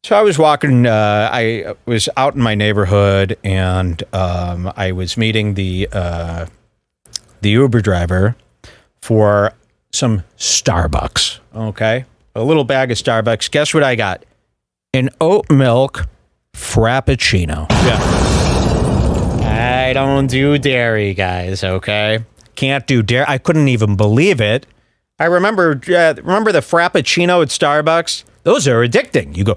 So I was walking, I was out in my neighborhood, and I was meeting the Uber driver for some Starbucks, okay? A little bag of Starbucks. Guess what I got? An oat milk Frappuccino. Yeah. I don't do dairy, guys, okay? Can't do dairy. I couldn't even believe it. I remember the Frappuccino at Starbucks? Those are addicting. You go...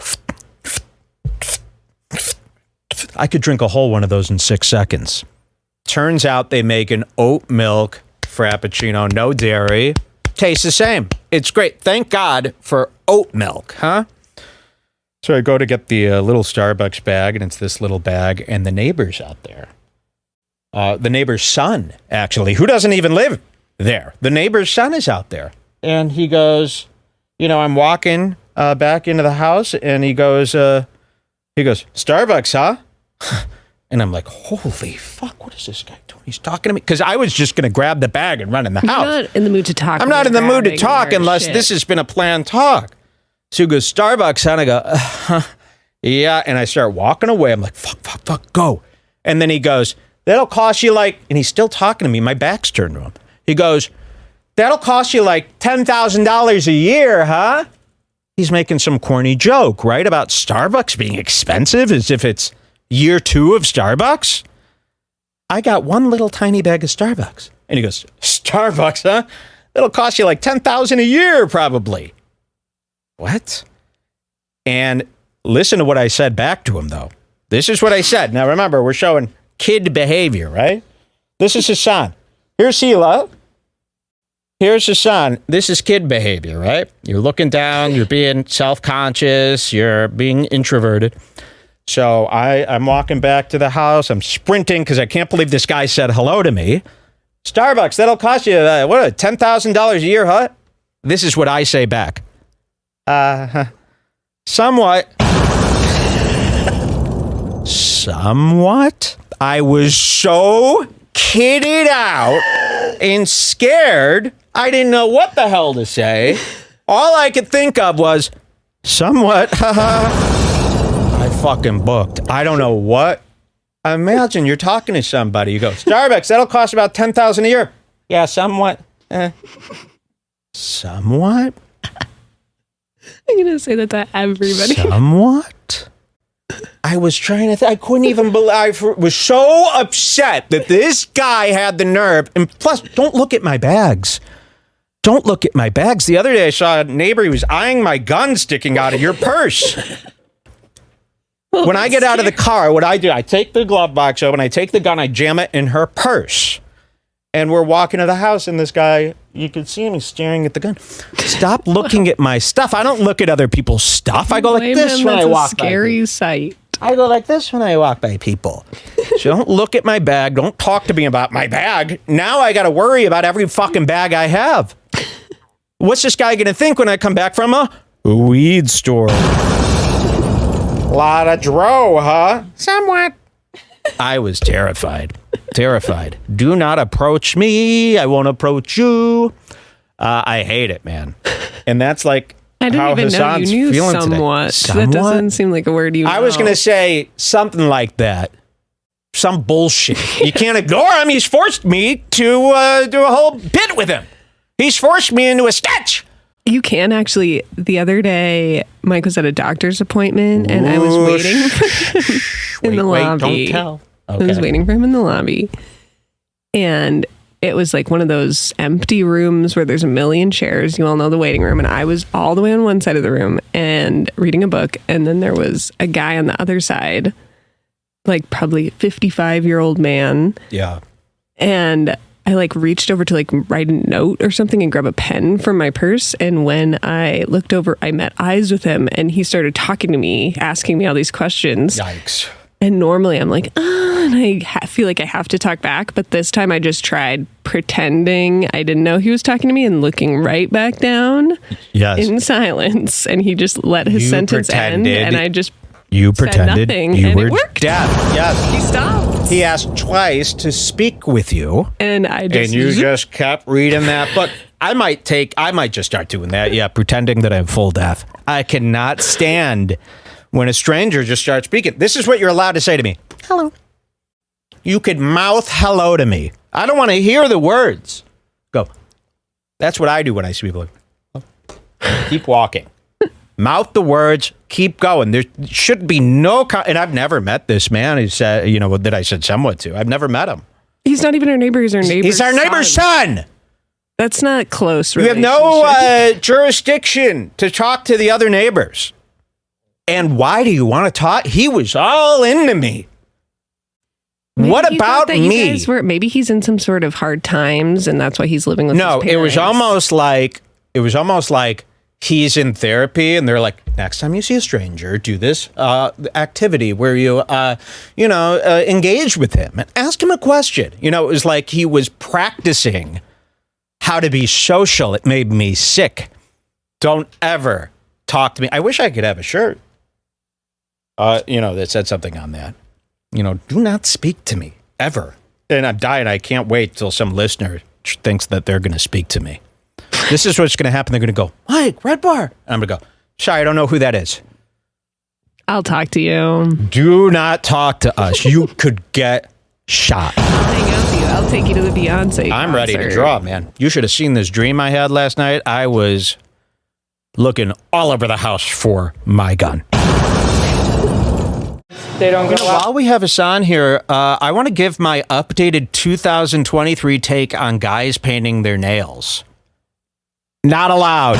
I could drink a whole one of those in 6 seconds. Turns out they make an oat milk Frappuccino, no dairy. Tastes the same. It's great. Thank God for oat milk, huh? So I go to get the little Starbucks bag, and it's this little bag, and the neighbor's out there. The neighbor's son, actually, who doesn't even live there. The neighbor's son is out there. And he goes, I'm walking back into the house, and he goes, Starbucks, huh? And I'm like, holy fuck, what is this guy doing? He's talking to me. Because I was just going to grab the bag and run in the house. You're not in the mood to talk. I'm not in the mood to talk unless this has been a planned talk. So he goes, Starbucks, huh? And I go, yeah. And I start walking away. I'm like, fuck, go. And then he goes, that'll cost you and he's still talking to me. My back's turned to him. He goes, that'll cost you $10,000 a year, huh? He's making some corny joke, right? About Starbucks being expensive, as if it's year 2 of Starbucks. I got one little tiny bag of Starbucks. And he goes, Starbucks, huh? It'll cost you $10,000 a year, probably. What? And listen to what I said back to him, though. This is what I said. Now, remember, we're showing kid behavior, right? This is his son. Here's Sheila. Here's his son. This is kid behavior, right? You're looking down. You're being self-conscious. You're being introverted. So I'm walking back to the house. I'm sprinting because I can't believe this guy said hello to me. Starbucks, that'll cost you, $10,000 a year, huh? This is what I say back. Somewhat. Somewhat? I was so kitted out and scared, I didn't know what the hell to say. All I could think of was, somewhat, I fucking booked. I don't know what. Imagine you're talking to somebody. You go, Starbucks, that'll cost about $10,000 a year. Yeah, somewhat. Somewhat? I'm going to say that to everybody. Somewhat? I was trying to I couldn't even believe. I was so upset that this guy had the nerve. And plus, don't look at my bags. Don't look at my bags. The other day, I saw a neighbor. He was eyeing my gun sticking out of your purse. When I get out of the car, what I do, I take the glove box open, I take the gun, I jam it in her purse. And we're walking to the house, and this guy, you can see him, he's staring at the gun. Stop looking at my stuff. I don't look at other people's stuff. I go like this when I walk by. Scary sight. I go like this when I walk by people. So don't look at my bag. Don't talk to me about my bag. Now I got to worry about every fucking bag I have. What's this guy going to think when I come back from a weed store? Lot of dro, huh? Somewhat. I was terrified. Terrified. Do not approach me. I won't approach you. I hate it, man. And that's like I didn't how even Hassan's know you knew feeling somewhat. today. That doesn't seem like a word you know. I was going to say something like that. Some bullshit. You can't ignore him. He's forced me to do a whole bit with him. He's forced me into a sketch. You can actually. The other day, Mike was at a doctor's appointment, and I was waiting for him in the lobby. Don't tell. Okay. I was waiting for him in the lobby, and it was like one of those empty rooms where there's a million chairs. You all know the waiting room, and I was all the way on one side of the room and reading a book, and then there was a guy on the other side, like probably 55-year-old man. Yeah. And I reached over to write a note or something and grab a pen from my purse. And when I looked over, I met eyes with him, and he started talking to me, asking me all these questions. Yikes. And normally I'm like, and I feel like I have to talk back. But this time I just tried pretending I didn't know he was talking to me and looking right back down in silence. And he just let his sentence end. And I just pretended nothing, you and were it worked. deaf. Yes. He stopped. He asked twice to speak with you. And you just kept reading that book. I might just start doing that. Yeah, pretending that I'm full deaf. I cannot stand when a stranger just starts speaking. This is what you're allowed to say to me. Hello. You could mouth hello to me. I don't want to hear the words. Go. That's what I do when I see people. Keep walking. Mouth the words. Keep going. There should be no... and I've never met this man who said, that I said somewhat to. I've never met him. He's not even our neighbor. He's our neighbor's He's our neighbor's son. That's not close You have no jurisdiction to talk to the other neighbors. And why do you want to talk? He was all into me. Maybe what about me? Maybe he's in some sort of hard times, and that's why he's living with his parents. No, it was almost like he's in therapy, and they're like, next time you see a stranger, do this activity where you, engage with him and ask him a question. It was like he was practicing how to be social. It made me sick. Don't ever talk to me. I wish I could have a shirt, that said something on that. Do not speak to me ever. And I'm dying. I can't wait till some listener thinks that they're going to speak to me. This is what's going to happen. They're going to go, Mike, Redbar. And I'm going to go, sorry, I don't know who that is. I'll talk to you. Do not talk to us. You could get shot. I'll hang out with you. I'll take you to the Beyonce I'm concert. ready to draw, man. You should have seen this dream I had last night. I was looking all over the house for my gun. They don't go out. While we have us on here, I want to give my updated 2023 take on guys painting their nails. Not allowed.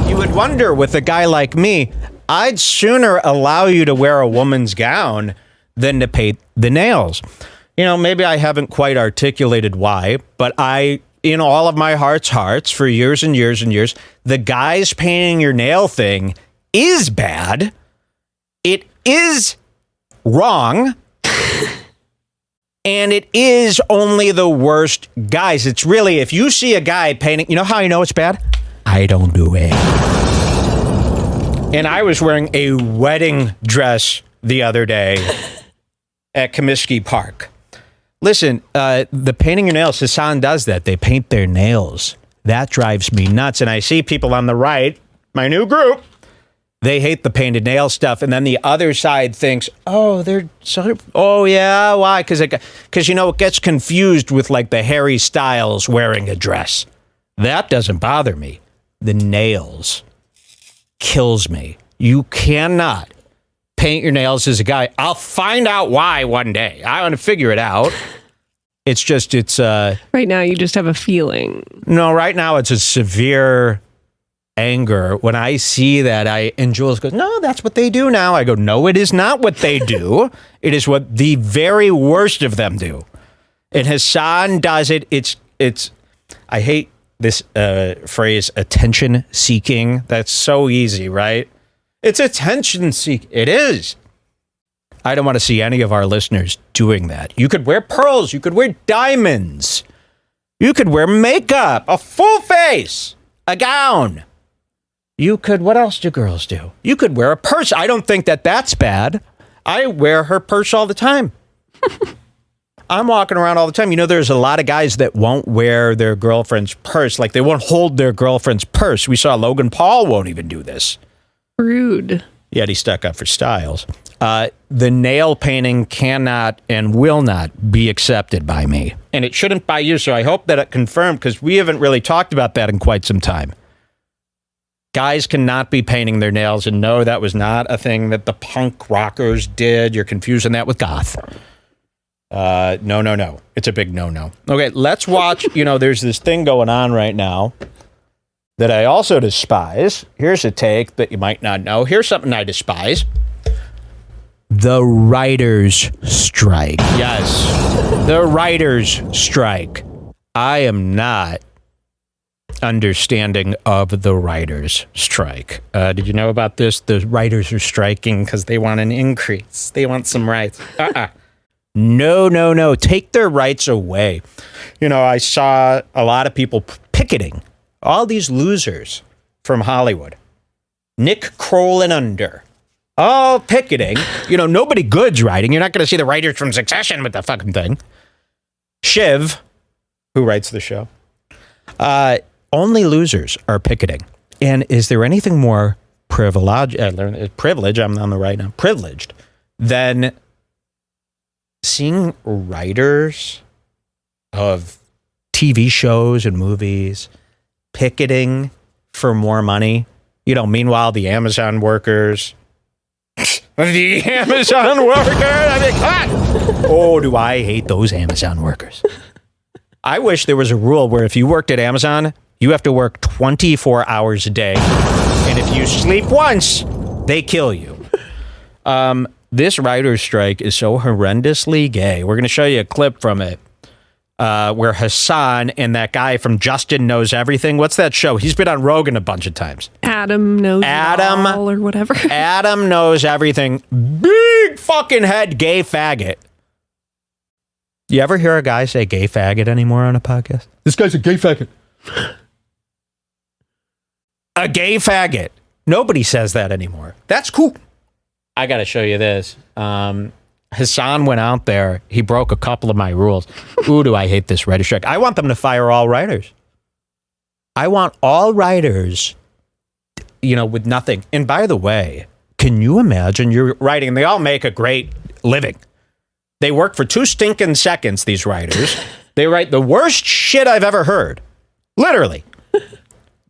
You would wonder with a guy like me, I'd sooner allow you to wear a woman's gown than to paint the nails. Maybe I haven't quite articulated why, but in all of my hearts, for years and years and years, the guys painting your nail thing is bad. It is wrong. And it is only the worst guys. It's really, if you see a guy painting, you know how I know it's bad? I don't do it. And I was wearing a wedding dress the other day at Comiskey Park. Listen, the painting your nails, Hassan does that. They paint their nails. That drives me nuts. And I see people on the right, my new group, they hate the painted nail stuff. And then the other side thinks, oh, they're so, oh, yeah, why? Because it gets confused with like the Harry Styles wearing a dress. That doesn't bother me. The nails kills me. You cannot paint your nails as a guy. I'll find out why one day. I want to figure it out. It's right now you just have a feeling. No, right now it's a severe anger when I see that. And Jules goes, no, that's what they do now. I go, no, it is not what they do. It is what the very worst of them do. And Hassan does it. It's I hate this phrase, attention seeking. That's so easy, right? It's attention seek. It is. I don't want to see any of our listeners doing that. You could wear pearls. You could wear diamonds. You could wear makeup, a full face, a gown. You could, what else do girls do? You could wear a purse. I don't think that that's bad. I wear her purse all the time. I'm walking around all the time. There's a lot of guys that won't wear their girlfriend's purse. Like they won't hold their girlfriend's purse. We saw Logan Paul won't even do this. Rude. Yet he stuck up for Styles. The nail painting cannot and will not be accepted by me. And it shouldn't by you. So I hope that it confirmed, because we haven't really talked about that in quite some time. Guys cannot be painting their nails. And no, that was not a thing that the punk rockers did. You're confusing that with goth. No. It's a big no. Okay, let's watch. There's this thing going on right now that I also despise. Here's a take that you might not know. Here's something I despise. The writers' strike. Yes, the writers' strike. I am not understanding of the writers' strike. Did you know about this? The writers are striking because they want an increase. They want some rights. No. Take their rights away. I saw a lot of people picketing. All these losers from Hollywood. Nick Kroll and under. All picketing. Nobody good's writing. You're not going to see the writers from Succession with the fucking thing. Shiv, who writes the show. Only losers are picketing. And is there anything more privilege, I'm on the right now, privileged, than seeing writers of TV shows and movies picketing for more money. Meanwhile, the Amazon workers, I mean, God, oh, do I hate those Amazon workers. I wish there was a rule where if you worked at Amazon, you have to work 24 hours a day. And if you sleep once, they kill you. This writer's strike is so horrendously gay. We're going to show you a clip from it where Hassan and that guy from Justin Knows Everything. What's that show? He's been on Rogan a bunch of times. Adam Knows It All or whatever. Adam Knows Everything. Big fucking head gay faggot. You ever hear a guy say gay faggot anymore on a podcast? This guy's a gay faggot. A gay faggot. Nobody says that anymore. That's cool. I got to show you this. Hassan went out there. He broke a couple of my rules. Ooh, do I hate this writer strike. I want them to fire all writers. I want all writers, with nothing. And by the way, can you imagine you're writing, and they all make a great living. They work for 2 stinking seconds, these writers. They write the worst shit I've ever heard. Literally.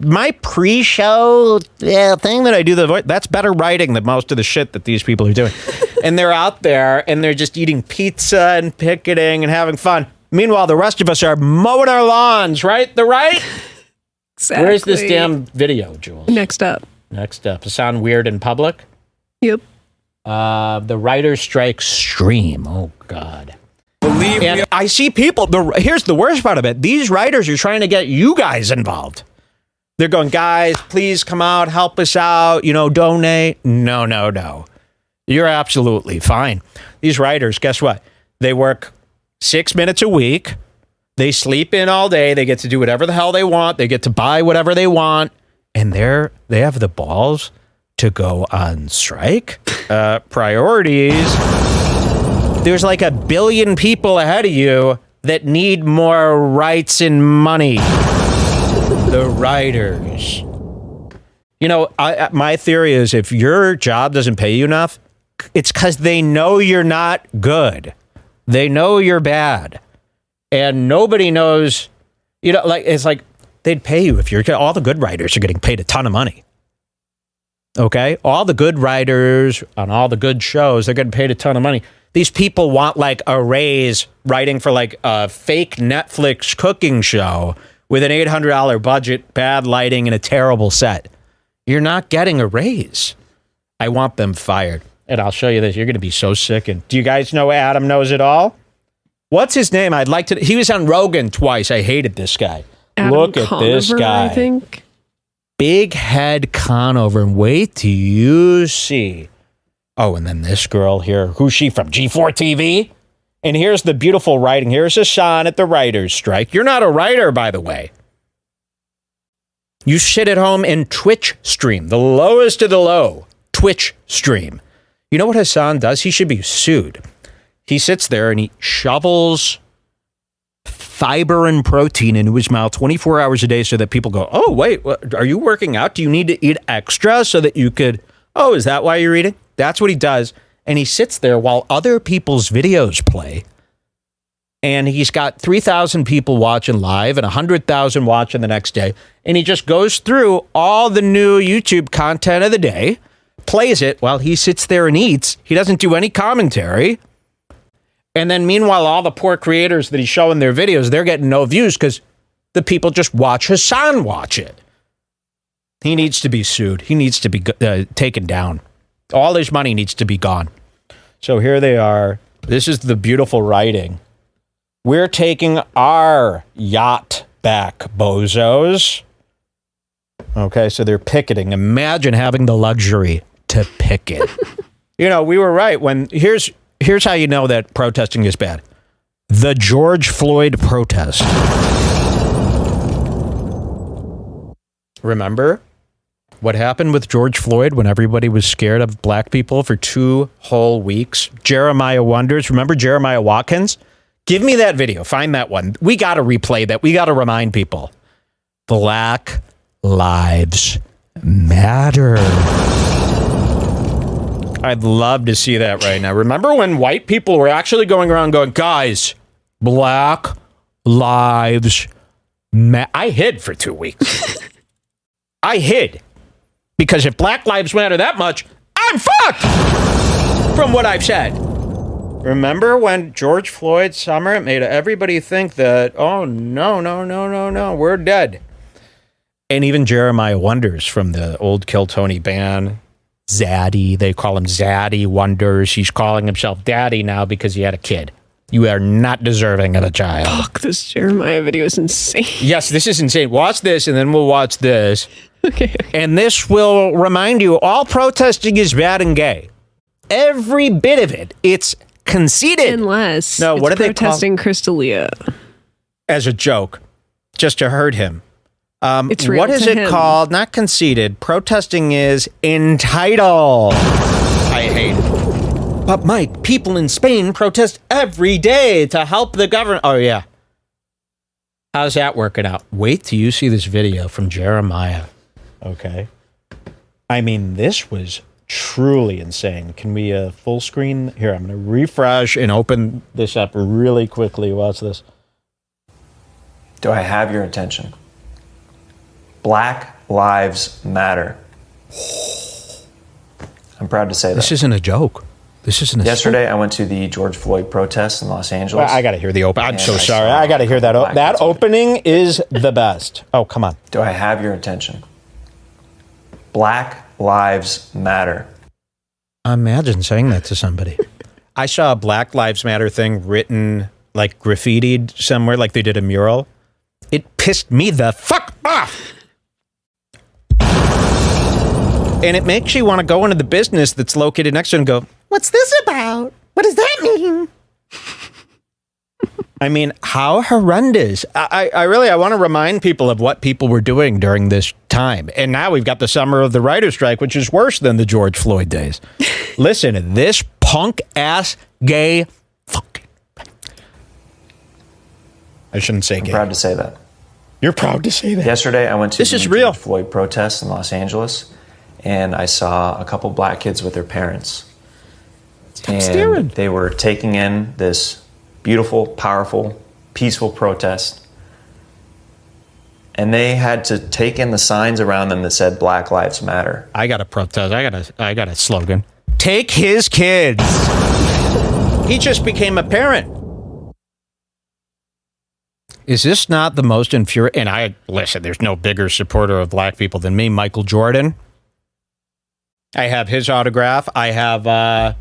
My pre-show thing that I do, that's better writing than most of the shit that these people are doing. And they're out there and they're just eating pizza and picketing and having fun. Meanwhile, the rest of us are mowing our lawns, right? Exactly. Where's this damn video, Jules? Next up. To sound weird in public? Yep. The writer's strike stream. Oh, God. And I see people. Here's the worst part of it. These writers are trying to get you guys involved. They're going, guys, please come out, help us out, donate. No. You're absolutely fine. These writers, guess what? They work 6 minutes a week. They sleep in all day. They get to do whatever the hell they want. They get to buy whatever they want. And they have the balls to go on strike. Priorities. There's like 1 billion people ahead of you that need more rights and money. The writers. My theory is if your job doesn't pay you enough, it's because they know you're not good. They know you're bad. And nobody knows, it's like they'd pay you if all the good writers are getting paid a ton of money. Okay? All the good writers on all the good shows, they're getting paid a ton of money. These people want like a raise writing for like a fake Netflix cooking show with an $800 budget, bad lighting, and a terrible set. You're not getting a raise. I want them fired. And I'll show you this. You're going to be so sickened. Do you guys know Adam Knows It All? What's his name? He was on Rogan twice. I hated this guy. Look at this guy. I think. Big head Conover. And wait till you see. Oh, and then this girl here. Who's she from? G4 TV? And here's the beautiful writing. Here's Hassan at the writer's strike. You're not a writer, by the way. You sit at home and Twitch stream. The lowest of the low. Twitch stream. You know what Hassan does? He should be sued. He sits there and he shovels fiber and protein into his mouth 24 hours a day so that people go, oh, wait, are you working out? Do you need to eat extra so that you could, oh, is that why you're eating? That's what he does. And he sits there while other people's videos play. And he's got 3,000 people watching live and 100,000 watching the next day. And he just goes through all the new YouTube content of the day, plays it while he sits there and eats. He doesn't do any commentary. And then meanwhile, all the poor creators that he's showing their videos, they're getting no views because the people just watch Hassan watch it. He needs to be sued. He needs to be taken down. All his money needs to be gone. So here they are. This is the beautiful writing. We're taking our yacht back, bozos. Okay, so they're picketing. Imagine having the luxury to picket. We were right. Here's how you know that protesting is bad. The George Floyd protest. Remember what happened with George Floyd when everybody was scared of black people for 2 whole weeks? Jeremiah Wonders. Remember Jeremiah Watkins? Give me that video. Find that one. We got to replay that. We got to remind people. Black Lives matter. I'd love to see that right now. Remember when white people were actually going around going, guys, Black Lives Matter. I hid for 2 weeks. I hid. Because if Black Lives Matter that much, I'm fucked! From what I've said. Remember when George Floyd summer made everybody think that, oh, no, we're dead. And even Jeremiah Wonders from the old Kill Tony band, Zaddy, they call him Zaddy Wonders. He's calling himself Daddy now because he had a kid. You are not deserving of a child. Fuck, this Jeremiah video is insane. Yes, this is insane. Watch this, and then we'll watch this. Okay. And this will remind you, all protesting is bad and gay. Every bit of it. It's conceited. Unless no, what it's do they call protesting Crystalia. As a joke, just to hurt him. It's real what is to it him. called? Not conceited. Protesting is entitled. I hate it. But Mike, people in Spain protest every day to help the government. Oh yeah. How's that working out? Wait till you see this video from Jeremiah. Okay. I mean, this was truly insane. Can we full screen? Here, I'm going to refresh and open this up really quickly. Watch this. Do I have your attention? Black Lives Matter. I'm proud to say that. This isn't a joke. This isn't a Yesterday, I went to the George Floyd protests in Los Angeles. Well, I got to hear the open. I'm so I sorry. saw I got to hear that. black That kids with opening is the best. Oh, come on. Do I have your attention? Black Lives Matter. Imagine saying that to somebody. I saw a Black Lives Matter thing written, like graffitied somewhere, like they did a mural. It pissed me the fuck off. And it makes you want to go into the business that's located next to it and go, what's this about? What does that mean? I mean, how horrendous. I really want to remind people of what people were doing during this time. And now we've got the summer of the writer's strike, which is worse than the George Floyd days. Listen, this punk-ass gay fuck. I shouldn't say gay. I'm proud to say that. You're proud to say that. Yesterday, I went to This the is real. George Floyd protests in Los Angeles, and I saw a couple black kids with their parents. Stop staring. They were taking in this beautiful, powerful, peaceful protest. And they had to take in the signs around them that said Black Lives Matter. I got a protest. I got a slogan. Take his kids. He just became a parent. Is this not the most infuriating? And listen, there's no bigger supporter of black people than me, Michael Jordan. I have his autograph. I have a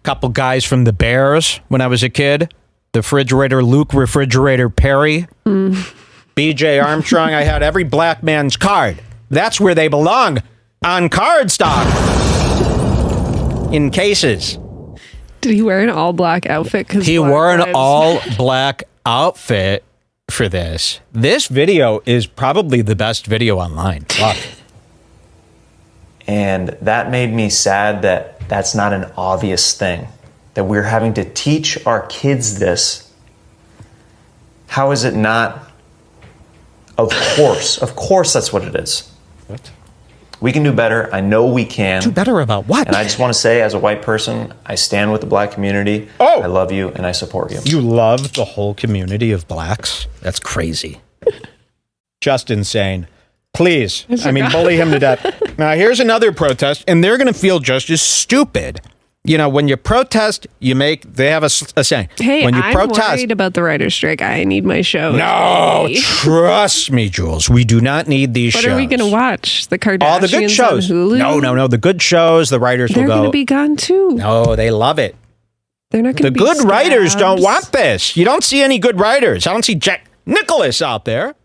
couple guys from the Bears when I was a kid. The Luke Refrigerator Perry. BJ Armstrong. I had every black man's card. That's where they belong. On card stock. In cases. Did he wear an all black outfit? He wore an all black outfit for this. This video is probably the best video online. Fuck. And that made me sad that that's not an obvious thing, that we're having to teach our kids this. How is it not? Of course that's what it is. What? We can do better. I know we can. Do better about what? And I just want to say, as a white person, I stand with the black community. Oh. I love you and I support you. You love the whole community of blacks? That's crazy. Just insane. Please, bully him to death. Now, here's another protest, and they're going to feel just as stupid. You know, when you protest, they have a saying. Hey, when you I'm worried about the writer's strike. I need my show. No, trust me, Jules. We do not need these shows. What are we going to watch? The Kardashians all the good shows. on Hulu? No. The good shows, the writers They're will go. They're going to be gone, too. No, they love it. They're not going to be The good writers scabs. don't want this. You don't see any good writers. I don't see Jack Nicholas out there.